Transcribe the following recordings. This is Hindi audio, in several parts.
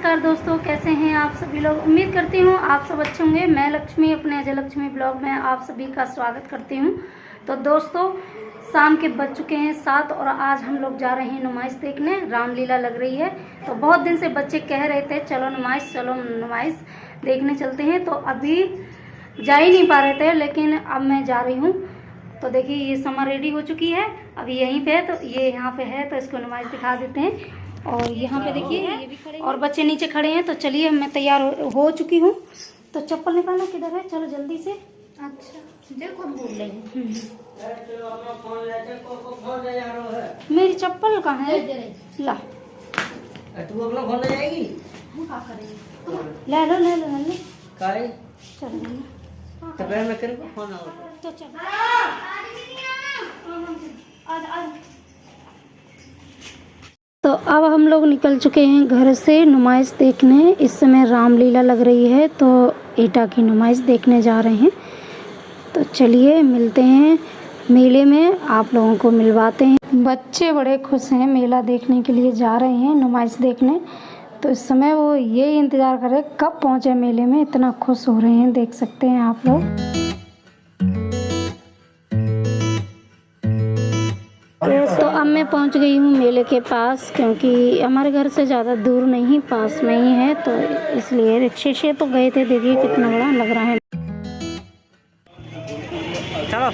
नमस्कार दोस्तों, कैसे हैं आप सभी लोग। उम्मीद करती हूँ आप सब अच्छे होंगे। मैं लक्ष्मी अपने अजय लक्ष्मी ब्लॉग में आप सभी का स्वागत करती हूँ। तो दोस्तों, शाम के बज चुके हैं 7 और आज हम लोग जा रहे हैं नुमाइश देखने। रामलीला लग रही है, तो बहुत दिन से बच्चे कह रहे थे चलो नुमाइश देखने चलते हैं। तो अभी जा ही नहीं पा रहे थे, लेकिन अब मैं जा रही हूँ। तो देखिए ये समा रेडी हो चुकी है, अभी यहीं पे है। तो ये यहाँ पे है, तो इसको नुमाइश दिखा देते हैं। और यहाँ पे देखिए है और बच्चे नीचे खड़े हैं। तो चलिए, मैं तैयार हो चुकी हूँ। तो चप्पल निकालना किधर है, चलो जल्दी से। अच्छा देखो भूल रही मेरी चप्पल कहाँ है, ला तू अपना फोन ले जाएगी। हम क्या करेंगे, ले लो काहे चलो तो पैर में कर फोन आओ तो चलो आज तो अब हम लोग निकल चुके हैं घर से नुमाइश देखने। इस समय रामलीला लग रही है, तो एटा की नुमाइश देखने जा रहे हैं। तो चलिए मिलते हैं मेले में, आप लोगों को मिलवाते हैं। बच्चे बड़े खुश हैं, मेला देखने के लिए जा रहे हैं नुमाइश देखने। तो इस समय वो ये इंतज़ार कर रहे हैं कब पहुँचे मेले में, इतना खुश हो रहे हैं, देख सकते हैं आप लोग। तो अब मैं पहुंच गई हूँ मेले के पास, क्योंकि हमारे घर से ज़्यादा दूर नहीं, पास में ही है। तो इसलिए रिक्शे से तो गए थे। देखिए कितना बड़ा लग रहा है। चलो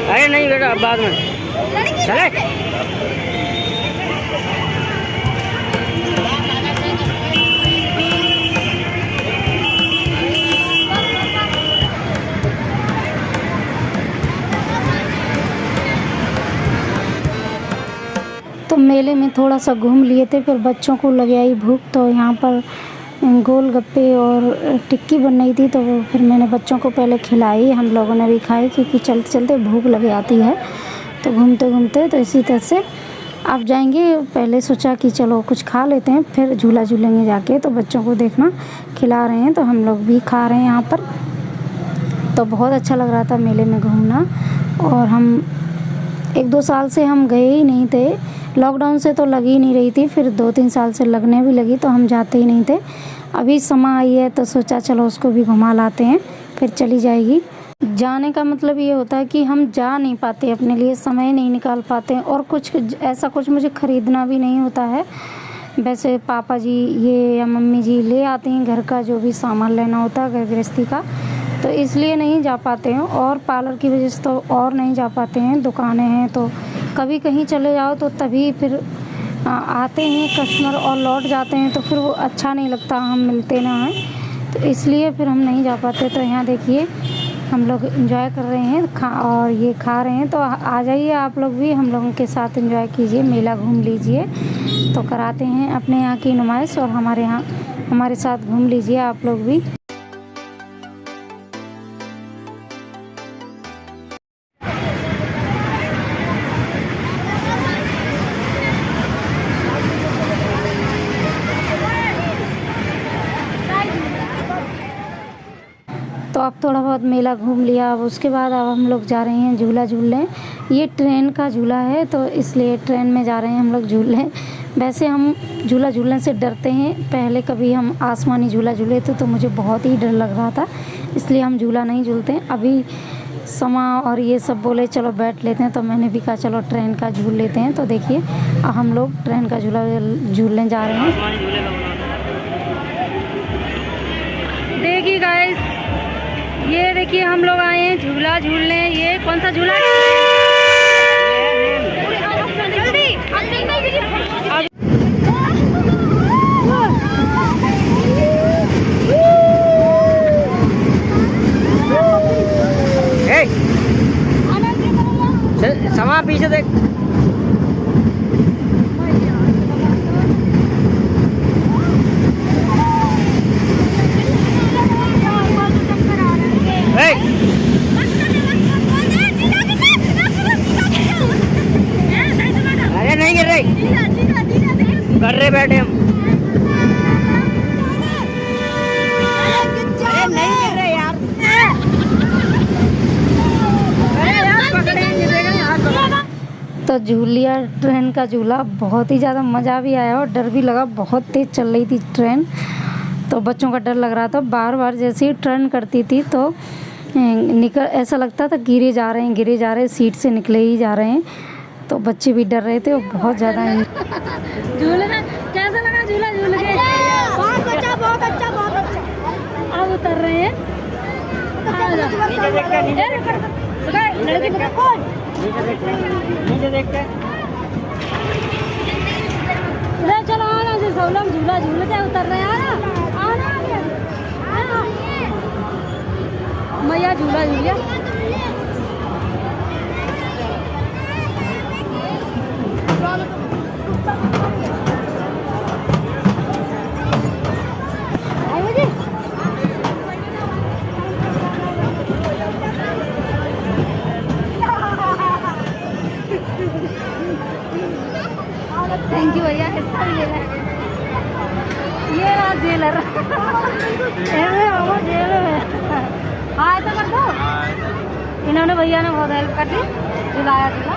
अरे नहीं बेटा, बाद में चले। तो मेले में थोड़ा सा घूम लिए थे, फिर बच्चों को लग आई भूख। तो यहाँ पर गोलगप्पे और टिक्की बन रही थी, तो वो फिर मैंने बच्चों को पहले खिलाई, हम लोगों ने भी खाई, क्योंकि चलते चलते भूख लग जाती है। तो घूमते घूमते तो इसी तरह से आप जाएंगे। पहले सोचा कि चलो कुछ खा लेते हैं, फिर झूला झूलेंगे जाके। तो बच्चों को देखना खिला रहे हैं, तो हम लोग भी खा रहे हैं यहाँ पर। तो बहुत अच्छा लग रहा था मेले में घूमना। और हम 1-2 साल से हम गए ही नहीं थे, लॉकडाउन से तो लग ही नहीं रही थी, फिर 2-3 साल से लगने भी लगी, तो हम जाते ही नहीं थे। अभी समा आई है, तो सोचा चलो उसको भी घुमा लाते हैं, फिर चली जाएगी। जाने का मतलब ये होता है कि हम जा नहीं पाते, अपने लिए समय नहीं निकाल पाते, और कुछ ऐसा कुछ मुझे ख़रीदना भी नहीं होता है। वैसे पापा जी ये या मम्मी जी ले आते हैं घर का जो भी सामान लेना होता है घर गृहस्थी का, तो इसलिए नहीं जा पाते हैं। और पार्लर की वजह से तो और नहीं जा पाते हैं, दुकानें हैं तो कभी कहीं चले जाओ तो तभी फिर आते हैं कस्टमर और लौट जाते हैं, तो फिर वो अच्छा नहीं लगता, हम मिलते ना हैं, तो इसलिए फिर हम नहीं जा पाते। तो यहाँ देखिए हम लोग एंजॉय कर रहे हैं और ये खा रहे हैं। तो आ जाइए आप लोग भी हम लोगों के साथ एंजॉय कीजिए, मेला घूम लीजिए। तो कराते हैं अपने यहाँ की नुमाइश, और हमारे यहाँ हमारे साथ घूम लीजिए आप लोग भी। तो अब थोड़ा बहुत मेला घूम लिया, अब उसके बाद अब हम लोग जा रहे हैं झूला झूलने। ये ट्रेन का झूला है, तो इसलिए ट्रेन में जा रहे हैं हम लोग झूलने। वैसे हम झूला झूलने से डरते हैं, पहले कभी हम आसमानी झूला झूले थे तो मुझे बहुत ही डर लग रहा था, इसलिए हम झूला नहीं झूलते हैं। अभी समा और ये सब बोले चलो बैठ लेते हैं, तो मैंने भी कहा चलो ट्रेन का झूल लेते हैं। तो देखिए हम लोग ट्रेन का झूला झूलने जा रहे हैं। देखिए गाइस, ये देखिए हम लोग आए हैं झूला झूलने। ये कौन सा झूला है? समा पीछे देख। अरे नहीं गिर रही, कर रहे बैठे हम। अरे नहीं गिर रहे यार, तो झूल लिया ट्रेन का झूला, बहुत ही ज़्यादा मज़ा भी आया और डर भी लगा, बहुत तेज़ चल रही थी ट्रेन। तो बच्चों का डर लग रहा था, बार बार जैसे ही टर्न करती थी तो ऐसा लगता था गिरे जा रहे हैं, सीट से निकले ही जा रहे हैं। तो बच्चे भी डर रहे थे और बहुत ज़्यादा। झूलना कैसा लगा? झूला झूल के बहुत अच्छा। अब उतर रहे हैं। चलो आना से सब लोग झूला झूल के उतर रहे हैं। आना मैया झूला झूलिया। थैंक यू भैया, इसका भी ले लें। ये रहा जेलर। जेल में हाँ तो कर दो। इन्होंने भैया ने बहुत हेल्प कर दी, झुलाया झूला।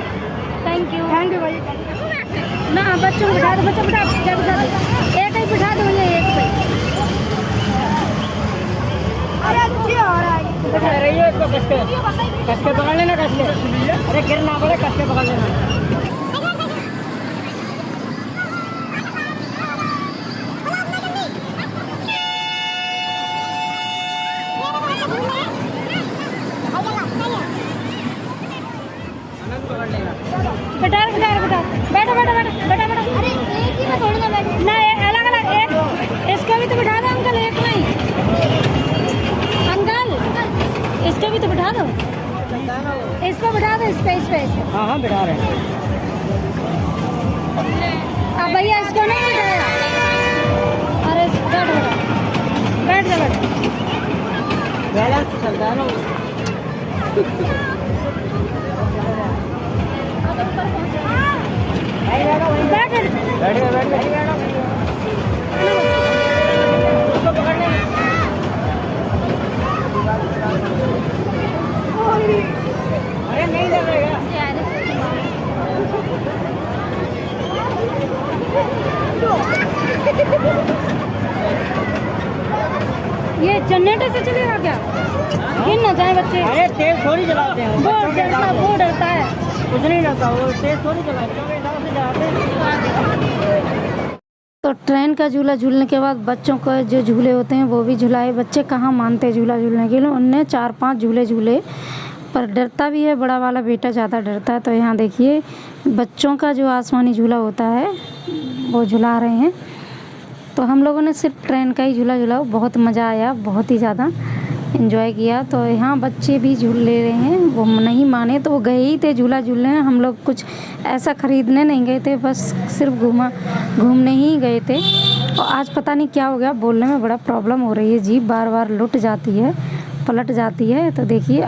थैंक यू भैया। ना बच्चों को बिठा दो, बच्चा बिठा दो, एक ही बिठा दो भैया, एक पे। अरे अच्छी हो रहा है, बैठा रही है इसको कस के पकड़ लेना, कस के। अरे गिर ना पड़े, कस के पकड़ लेना। बैठो। अरे एक ही में थोड़ी ना बैठो ना, अलग अलग। एक इसको भी तो बिठा दो अंकल, एक नहीं अंकल, इसको भी तो बिठा दो। इसको बिठा दो, इस पे। हाँ बिठा रहे हैं। अब भैया इसको नहीं बिठाया। अरे बैठ जा। बैलेंस चलता है ना। अरे नहीं लगेगा। ये जनरेटर से चलेगा क्या? गिर ना जाए बच्चे। अरे तेज थोड़ी चलाते हैं, वो डरता है। कुछ नहीं डरता, वो तेज थोड़ी चलाते हैं। तो ट्रेन का झूला झूलने के बाद बच्चों को जो झूले होते हैं वो भी झुलाए। बच्चे कहाँ मानते झूला झूलने के लिए, उनने 4-5 झूले झूले, पर डरता भी है, बड़ा वाला बेटा ज़्यादा डरता है। तो यहाँ देखिए बच्चों का जो आसमानी झूला होता है वो झुला रहे हैं। तो हम लोगों ने सिर्फ ट्रेन का ही झूला झूला, बहुत मज़ा आया, बहुत ही ज़्यादा एंजॉय किया। तो यहाँ बच्चे भी झूल ले रहे हैं, वो नहीं माने तो वो गए ही थे झूला झूलने। हम लोग कुछ ऐसा ख़रीदने नहीं गए थे, बस सिर्फ घूमने ही गए थे। और आज पता नहीं क्या हो गया, बोलने में बड़ा प्रॉब्लम हो रही है, जीभ बार बार लुट जाती है, पलट जाती है। तो देखिए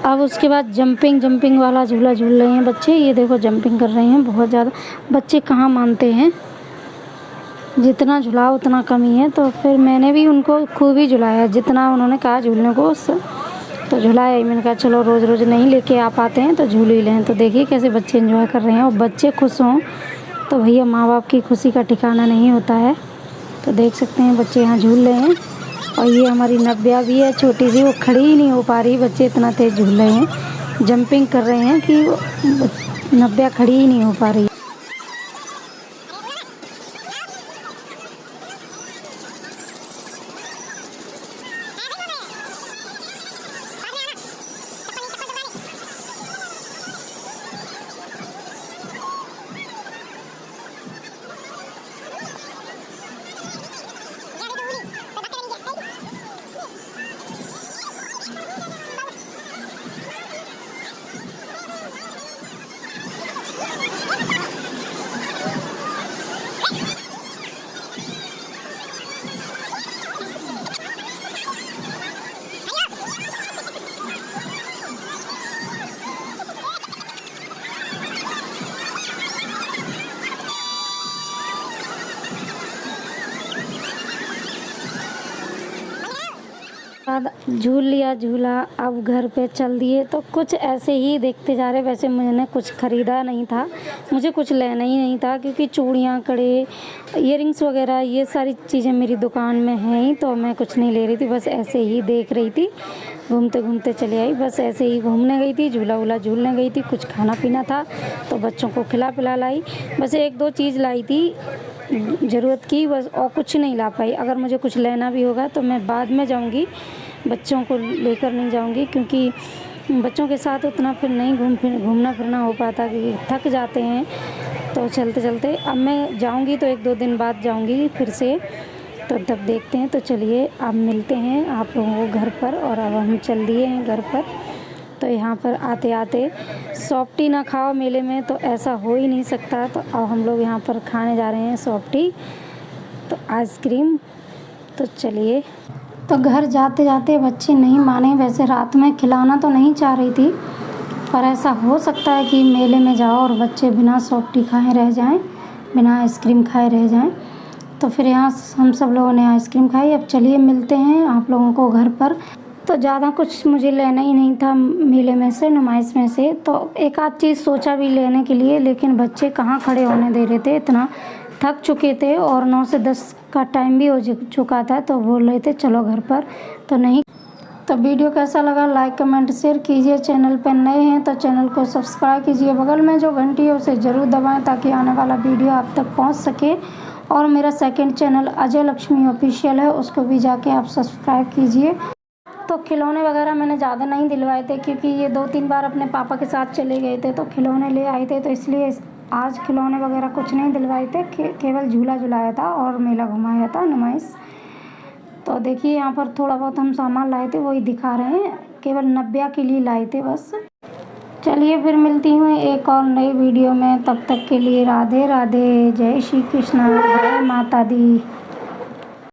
अब उसके बाद जंपिंग वाला झूला झूल रहे हैं बच्चे। ये देखो जंपिंग कर रहे हैं, बहुत ज़्यादा। बच्चे कहाँ मानते हैं, जितना झुलाओ उतना कम ही है। तो फिर मैंने भी उनको खूब ही झुलाया, जितना उन्होंने कहा झूलने को तो झुलाया ही। मैंने कहा चलो रोज़ रोज़ नहीं लेके आ पाते हैं तो झूल ही लें। तो देखिए कैसे बच्चे एंजॉय कर रहे हैं, और बच्चे खुश हों तो भैया माँ बाप की खुशी का ठिकाना नहीं होता है। तो देख सकते हैं बच्चे यहाँ झूल रहे हैं। और ये हमारी नव्या भी है छोटी सी, वो खड़ी ही नहीं हो पा रही, बच्चे इतना तेज़ झूल रहे हैं, जंपिंग कर रहे हैं कि नव्या खड़ी ही नहीं हो पा रही। बाद झूल लिया झूला, अब घर पे चल दिए। तो कुछ ऐसे ही देखते जा रहे। वैसे मैंने कुछ ख़रीदा नहीं था, मुझे कुछ लेना ही नहीं था, क्योंकि चूड़ियाँ, कड़े, इयररिंग्स वगैरह ये सारी चीज़ें मेरी दुकान में हैं ही, तो मैं कुछ नहीं ले रही थी। बस ऐसे ही देख रही थी, घूमते घूमते चले आई। बस ऐसे ही घूमने गई थी, झूला वूला झूलने गई थी। कुछ खाना पीना था तो बच्चों को खिला पिला लाई। बस 1-2 चीज़ लाई थी ज़रूरत की, बस और कुछ नहीं ला पाई। अगर मुझे कुछ लेना भी होगा तो मैं बाद में जाऊंगी, बच्चों को लेकर नहीं जाऊंगी, क्योंकि बच्चों के साथ उतना फिर नहीं घूमना फिरना हो पाता, क्योंकि थक जाते हैं। तो चलते चलते अब मैं जाऊंगी तो 1-2 दिन बाद जाऊंगी फिर से, तो तब देखते हैं। तो चलिए अब मिलते हैं आप लोगों को घर पर। और अब हम चल दिए हैं घर पर। तो यहाँ पर आते आते सॉफ्टी ना खाओ मेले में, तो ऐसा हो ही नहीं सकता। तो अब हम लोग यहाँ पर खाने जा रहे हैं सॉफ्टी, तो आइसक्रीम। तो चलिए। तो घर जाते जाते बच्चे नहीं माने। वैसे रात में खिलाना तो नहीं चाह रही थी, पर ऐसा हो सकता है कि मेले में जाओ और बच्चे बिना सॉफ्टी खाए रह जाएं, बिना आइसक्रीम खाए रह जाएं। तो फिर यहाँ हम सब लोगों ने आइसक्रीम खाई। अब चलिए मिलते हैं आप लोगों को घर पर। तो ज़्यादा कुछ मुझे लेना ही नहीं था मेले में से, नुमाइश में से। तो एक आध चीज़ सोचा भी लेने के लिए, लेकिन बच्चे कहाँ खड़े होने दे रहे थे, इतना थक चुके थे और 9 से 10 का टाइम भी हो चुका था। तो बोल रहे थे चलो घर पर, तो नहीं। तो वीडियो कैसा लगा लाइक कमेंट शेयर कीजिए। चैनल पर नए हैं तो चैनल को सब्सक्राइब कीजिए। बगल में जो घंटी है उसे ज़रूर दबाएं, ताकि आने वाला वीडियो आप तक पहुंच सके। और मेरा second channel Ajay Lakshmi official है, उसको भी जाके आप सब्सक्राइब कीजिए। तो खिलौने वगैरह मैंने ज़्यादा नहीं दिलवाए थे, क्योंकि ये 2-3 बार अपने पापा के साथ चले गए थे तो खिलौने ले आए थे, तो इसलिए आज खिलौने वगैरह कुछ नहीं दिलवाए थे। केवल झूला झुलाया था और मेला घुमाया था, नुमाइश। तो देखिए यहाँ पर थोड़ा बहुत हम सामान लाए थे, वही दिखा रहे हैं। केवल 90 के लिए लाए थे बस। चलिए फिर मिलती हूँ एक और नई वीडियो में। तब तक के लिए राधे राधे, जय श्री कृष्णा, जय माता दी।